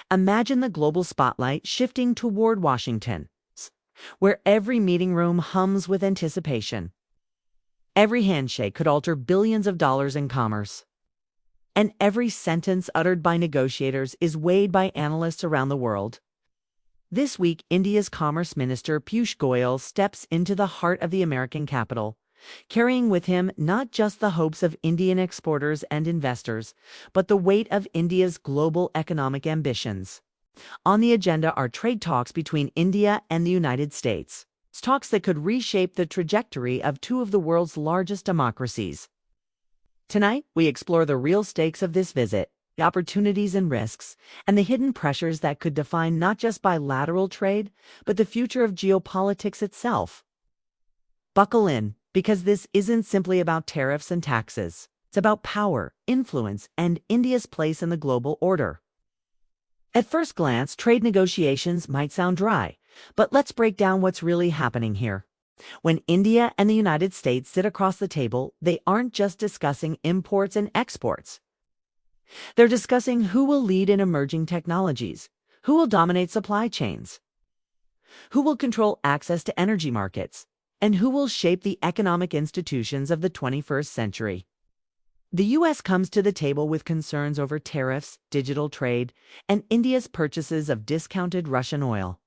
Imagine the global spotlight shifting toward Washington, where every meeting room hums with anticipation. Every handshake could alter billions of dollars in commerce. And every sentence uttered by negotiators is weighed by analysts around the world. This week, India's Commerce Minister Piyush Goyal steps into the heart of the American capital, carrying with him not just the hopes of Indian exporters and investors, but the weight of India's global economic ambitions. On the agenda are trade talks between India and the United States, talks that could reshape the trajectory of two of the world's largest democracies. Tonight, we explore the real stakes of this visit, the opportunities and risks, and the hidden pressures that could define not just bilateral trade, but the future of geopolitics itself. Buckle in, because this isn't simply about tariffs and taxes. It's about power, influence, and India's place in the global order. At first glance, trade negotiations might sound dry, but let's break down what's really happening here. When India and the United States sit across the table, they aren't just discussing imports and exports. They're discussing who will lead in emerging technologies, who will dominate supply chains, who will control access to energy markets, and who will shape the economic institutions of the 21st century. The U.S. comes to the table with concerns over tariffs, digital trade, and India's purchases of discounted Russian oil.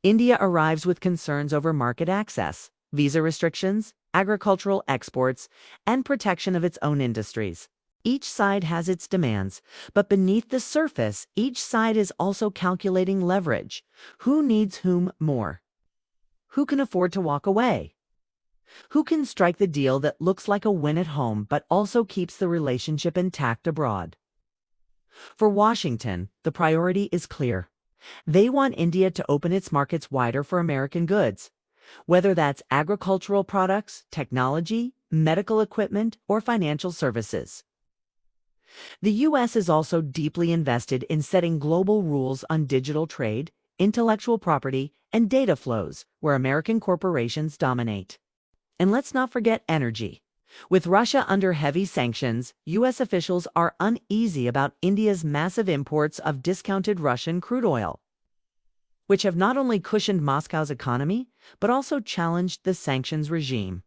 India arrives with concerns over market access, visa restrictions, agricultural exports, and protection of its own industries. Each side has its demands, but beneath the surface, each side is also calculating leverage. Who needs whom more? Who can afford to walk away? Who can strike the deal that looks like a win at home but also keeps the relationship intact abroad? For Washington, the priority is clear. They want India to open its markets wider for American goods, whether that's agricultural products, technology, medical equipment, or financial services. The U.S. is also deeply invested in setting global rules on digital trade, intellectual property, and data flows, where American corporations dominate. And let's not forget energy. With Russia under heavy sanctions, U.S. officials are uneasy about India's massive imports of discounted Russian crude oil, which have not only cushioned Moscow's economy, but also challenged the sanctions regime.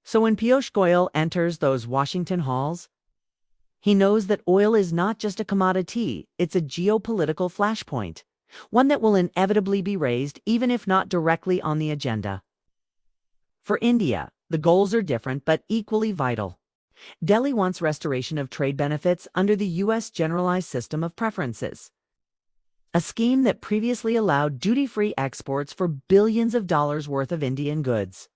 So when Piyush Goyal enters those Washington halls, he knows that oil is not just a commodity, it's a geopolitical flashpoint, one that will inevitably be raised even if not directly on the agenda. For India, the goals are different but equally vital. Delhi wants restoration of trade benefits under the U.S. Generalized System of Preferences, a scheme that previously allowed duty-free exports for billions of dollars worth of Indian goods.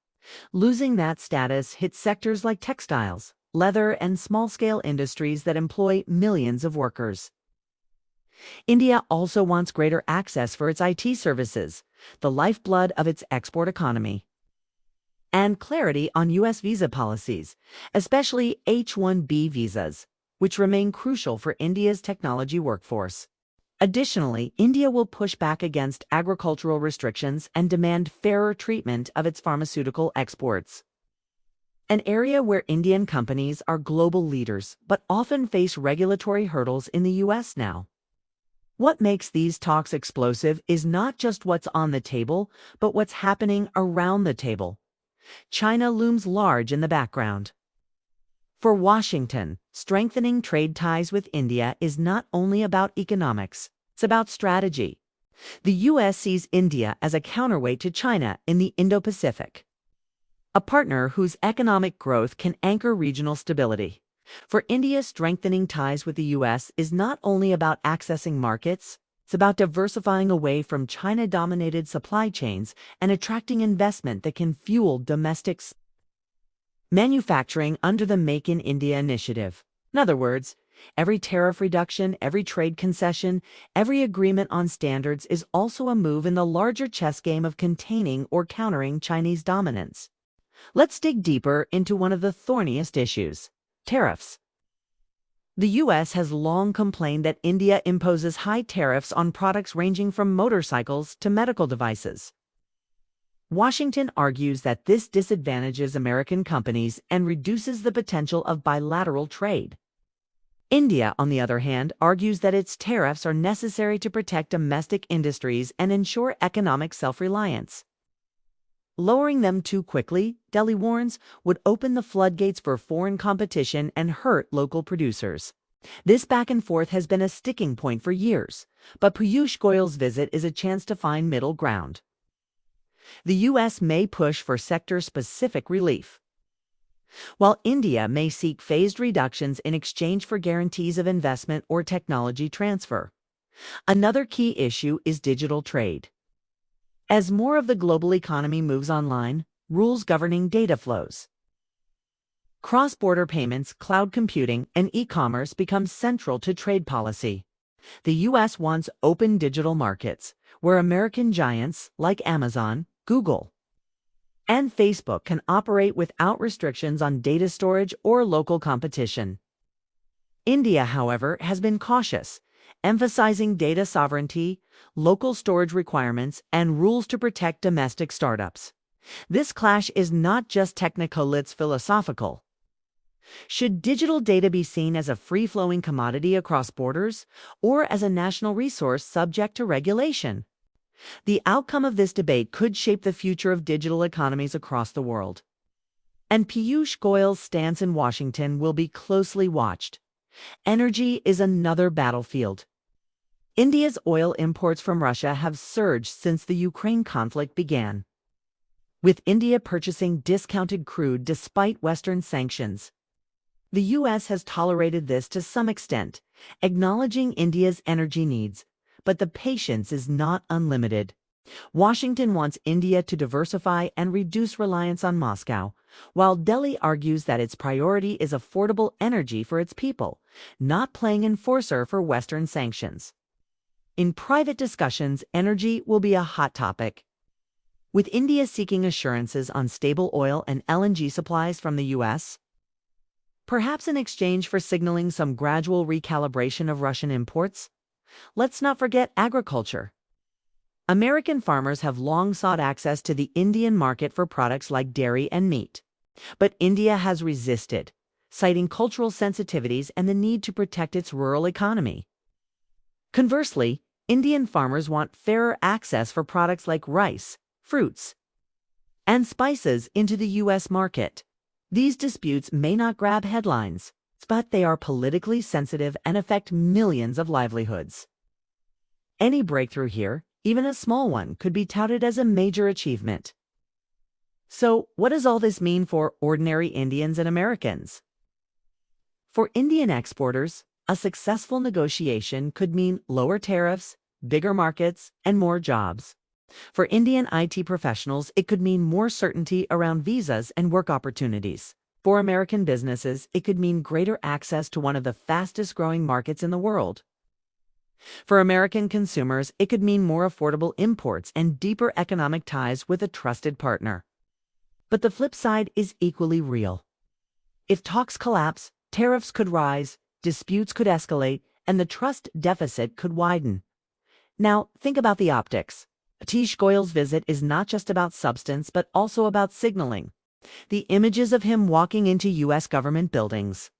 Losing that status hits sectors like textiles, leather, and small-scale industries that employ millions of workers. India also wants greater access for its IT services, the lifeblood of its export economy, and clarity on U.S. visa policies, especially H-1B visas, which remain crucial for India's technology workforce. Additionally, India will push back against agricultural restrictions and demand fairer treatment of its pharmaceutical exports, an area where Indian companies are global leaders but often face regulatory hurdles in the U.S. now. What makes these talks explosive is not just what's on the table, but what's happening around the table. China looms large in the background. For Washington, strengthening trade ties with India is not only about economics, it's about strategy. The U.S. sees India as a counterweight to China in the Indo-Pacific, a partner whose economic growth can anchor regional stability. For India, strengthening ties with the U.S. is not only about accessing markets, it's about diversifying away from China-dominated supply chains and attracting investment that can fuel domestic manufacturing under the Make in India initiative. In other words, every tariff reduction, every trade concession, every agreement on standards is also a move in the larger chess game of containing or countering Chinese dominance. Let's dig deeper into one of the thorniest issues: tariffs. The U.S. has long complained that India imposes high tariffs on products ranging from motorcycles to medical devices. Washington argues that this disadvantages American companies and reduces the potential of bilateral trade. India, on the other hand, argues that its tariffs are necessary to protect domestic industries and ensure economic self-reliance. Lowering them too quickly, Delhi warns, would open the floodgates for foreign competition and hurt local producers. This back and forth has been a sticking point for years, but Piyush Goyal's visit is a chance to find middle ground. The U.S. may push for sector-specific relief, while India may seek phased reductions in exchange for guarantees of investment or technology transfer. Another key issue is digital trade. As more of the global economy moves online, rules governing data flows, cross-border payments, cloud computing, and e-commerce become central to trade policy. The U.S. wants open digital markets, where American giants like Amazon, Google, and Facebook can operate without restrictions on data storage or local competition. India, however, has been cautious, emphasizing data sovereignty, local storage requirements, and rules to protect domestic startups. This clash is not just technical, it's philosophical. Should digital data be seen as a free-flowing commodity across borders, or as a national resource subject to regulation? The outcome of this debate could shape the future of digital economies across the world. And Piyush Goyal's stance in Washington will be closely watched. Energy is another battlefield. India's oil imports from Russia have surged since the Ukraine conflict began, with India purchasing discounted crude despite Western sanctions. The U.S. has tolerated this to some extent, acknowledging India's energy needs, but the patience is not unlimited. Washington wants India to diversify and reduce reliance on Moscow, while Delhi argues that its priority is affordable energy for its people, not playing enforcer for Western sanctions. In private discussions, energy will be a hot topic, with India seeking assurances on stable oil and LNG supplies from the U.S., perhaps in exchange for signaling some gradual recalibration of Russian imports. Let's not forget agriculture. American farmers have long sought access to the Indian market for products like dairy and meat. But India has resisted, citing cultural sensitivities and the need to protect its rural economy. Conversely, Indian farmers want fairer access for products like rice, fruits, and spices into the U.S. market. These disputes may not grab headlines, but they are politically sensitive and affect millions of livelihoods. Any breakthrough here, even a small one, could be touted as a major achievement. So, what does all this mean for ordinary Indians and Americans? For Indian exporters, a successful negotiation could mean lower tariffs, bigger markets, and more jobs. For Indian IT professionals, it could mean more certainty around visas and work opportunities. For American businesses, it could mean greater access to one of the fastest-growing markets in the world. For American consumers, it could mean more affordable imports and deeper economic ties with a trusted partner. But the flip side is equally real. If talks collapse, tariffs could rise, disputes could escalate, and the trust deficit could widen. Now, think about the optics. Piyush Goyal's visit is not just about substance, but also about signaling. The images of him walking into U.S. government buildings,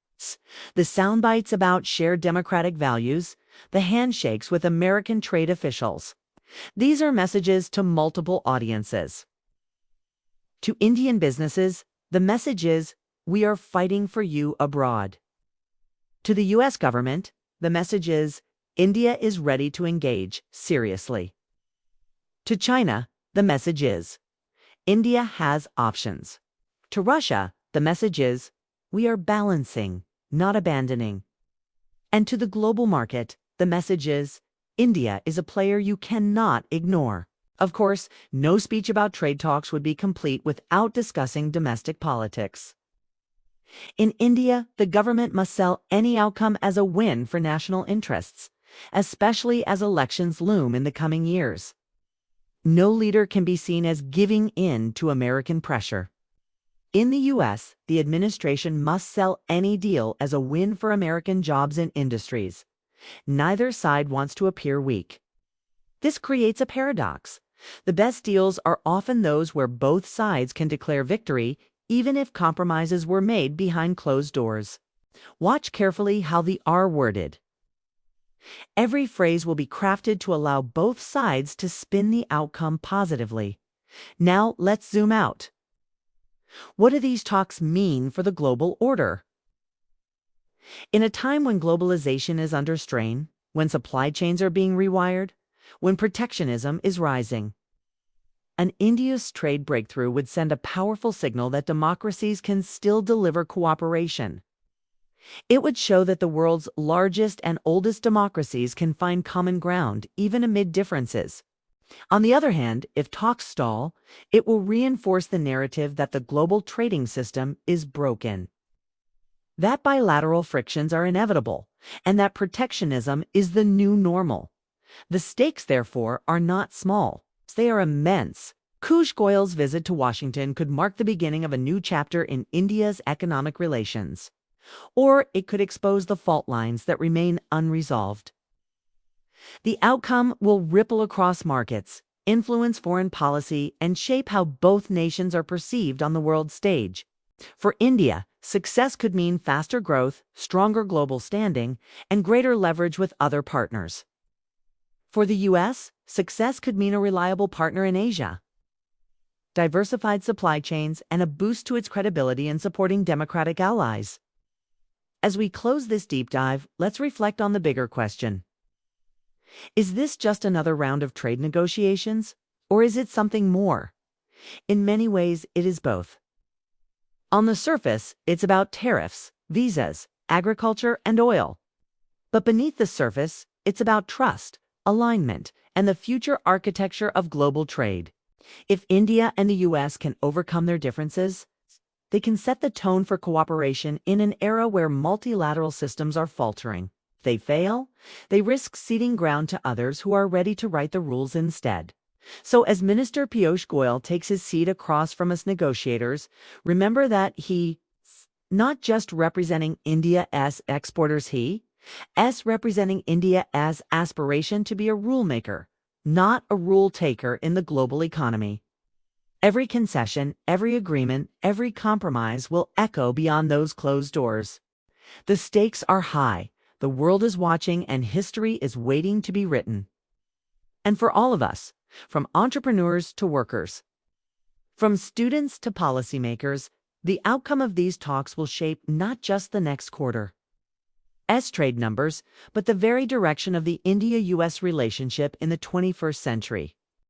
the sound bites about shared democratic values, the handshakes with American trade officials. These are messages to multiple audiences. To Indian businesses, the message is, "We are fighting for you abroad." To the U.S. government, the message is, "India is ready to engage seriously." To China, the message is, "India has options." To Russia, the message is, "We are balancing, not abandoning." And to the global market, the message is, "India is a player you cannot ignore." Of course, no speech about trade talks would be complete without discussing domestic politics. In India, the government must sell any outcome as a win for national interests, especially as elections loom in the coming years. No leader can be seen as giving in to American pressure. In the U.S., the administration must sell any deal as a win for American jobs and industries. Neither side wants to appear weak. This creates a paradox. The best deals are often those where both sides can declare victory, even if compromises were made behind closed doors. Watch carefully how the are worded. Every phrase will be crafted to allow both sides to spin the outcome positively. Now let's zoom out. What do these talks mean for the global order? In a time when globalization is under strain, when supply chains are being rewired, when protectionism is rising, an India's trade breakthrough would send a powerful signal that democracies can still deliver cooperation. It would show that the world's largest and oldest democracies can find common ground even amid differences. On the other hand, if talks stall, it will reinforce the narrative that the global trading system is broken, that bilateral frictions are inevitable, and that protectionism is the new normal. The stakes, therefore, are not small. They are immense. Piyush Goyal's visit to Washington could mark the beginning of a new chapter in India's economic relations. Or it could expose the fault lines that remain unresolved. The outcome will ripple across markets, influence foreign policy, and shape how both nations are perceived on the world stage. For India, success could mean faster growth, stronger global standing, and greater leverage with other partners. For the U.S., success could mean a reliable partner in Asia, diversified supply chains, and a boost to its credibility in supporting democratic allies. As we close this deep dive, let's reflect on the bigger question. Is this just another round of trade negotiations, or is it something more? In many ways, it is both. On the surface, it's about tariffs, visas, agriculture, and oil. But beneath the surface, it's about trust, alignment, and the future architecture of global trade. If India and the U.S. can overcome their differences, they can set the tone for cooperation in an era where multilateral systems are faltering. If they fail, they risk ceding ground to others who are ready to write the rules instead. So as Minister Piyush Goyal takes his seat across from us negotiators, remember that he's not just representing India as exporters, he's representing India as aspiration to be a rule maker, not a rule taker in the global economy. Every concession, every agreement, every compromise will echo beyond those closed doors. The stakes are high, the world is watching, and history is waiting to be written. And for all of us, from entrepreneurs to workers, from students to policymakers, the outcome of these talks will shape not just the next quarter's trade numbers, but the very direction of the India-US relationship in the 21st century.